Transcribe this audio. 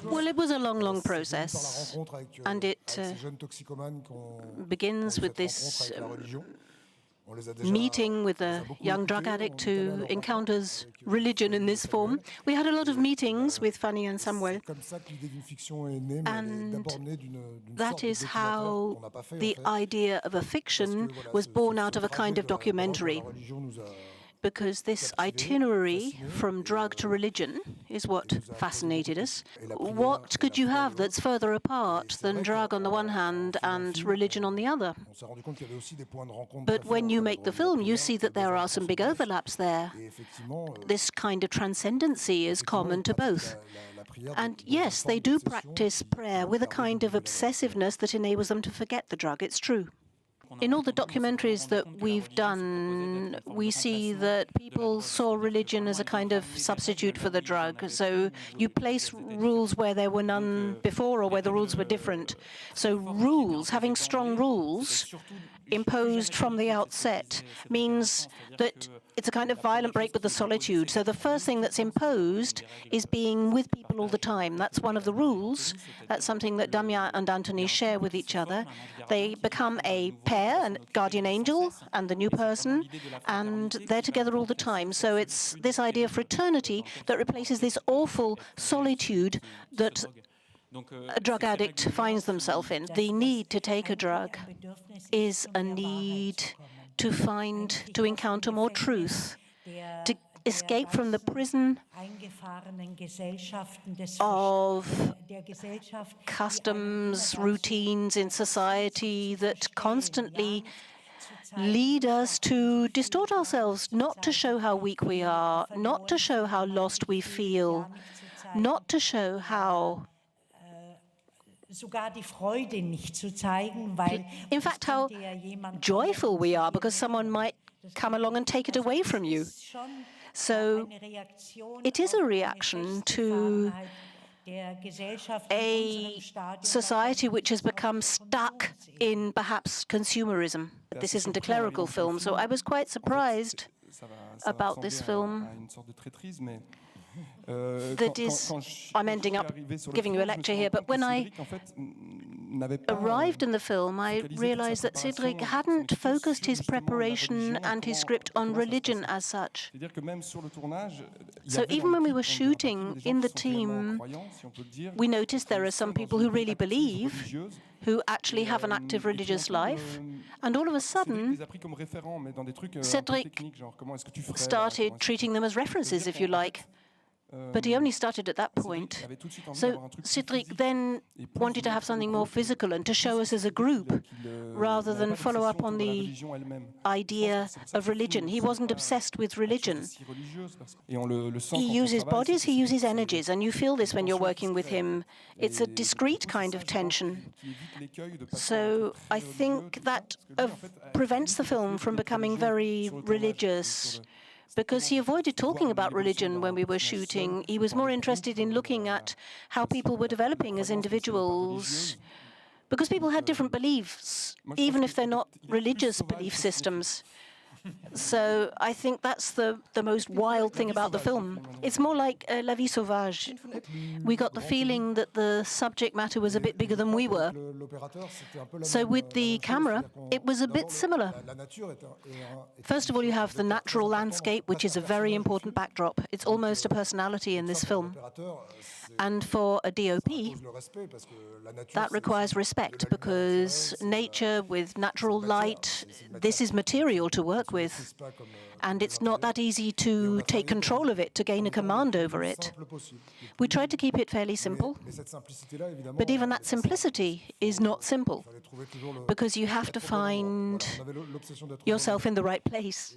Well, it was a long, long process, and it begins with this meeting with a young drug addict who encounters religion in this form. We had a lot of meetings with Fanny and Samuel, and that is how the idea of a fiction was born out of a kind of documentary. Because this itinerary from drug to religion is what fascinated us. What could you have that's further apart than drug on the one hand and religion on the other? But when you make the film, you see that there are some big overlaps there. This kind of transcendency is common to both. And yes, they do practice prayer with a kind of obsessiveness that enables them to forget the drug. It's true. In all the documentaries that we've done, we see that people saw religion as a kind of substitute for the drug. So you place rules where there were none before or where the rules were different. So rules, having strong rules imposed from the outset, means that it's a kind of violent break with the solitude. So the first thing that's imposed is being with people all the time. That's one of the rules. That's something that Damien and Anthony share with each other. They become a pair, a guardian angel and the new person, and they're together all the time. So it's this idea of fraternity that replaces this awful solitude that a drug addict finds themselves in. The need to take a drug is a need to encounter more truth, to escape from the prison of customs, routines in society that constantly lead us to distort ourselves, not to show how weak we are, not to show how lost we feel, not to show how in fact, how joyful we are, because someone might come along and take it away from you. So it is a reaction to a society which has become stuck in perhaps consumerism. This isn't a clerical film, so I was quite surprised about this film. That is, I'm ending up giving you a lecture here, but when I arrived in the film, I realized that Cédric hadn't focused his preparation and his script on religion as such. So even when we were shooting in the team, we noticed there are some people who really believe, who actually have an active religious life, and all of a sudden, Cédric started treating them as references, if you like. But he only started at that point. So Cédric then wanted to have something more physical and to show us as a group, rather than follow up on the idea of religion. He wasn't obsessed with religion. He uses bodies, he uses energies, and you feel this when you're working with him. It's a discrete kind of tension. So I think that prevents the film from becoming very religious, because he avoided talking about religion when we were shooting. He was more interested in looking at how people were developing as individuals, because people had different beliefs, even if they're not religious belief systems. So I think that's the most wild thing about the film. It's more like La Vie Sauvage. We got the feeling that the subject matter was a bit bigger than we were. So with the camera, it was a bit similar. First of all, you have the natural landscape, which is a very important backdrop. It's almost a personality in this film. And for a DOP, that requires respect, because nature with natural light, this is material to work with. And it's not that easy to take control of it, to gain a command over it. We tried to keep it fairly simple, but even that simplicity is not simple, because you have to find yourself in the right place.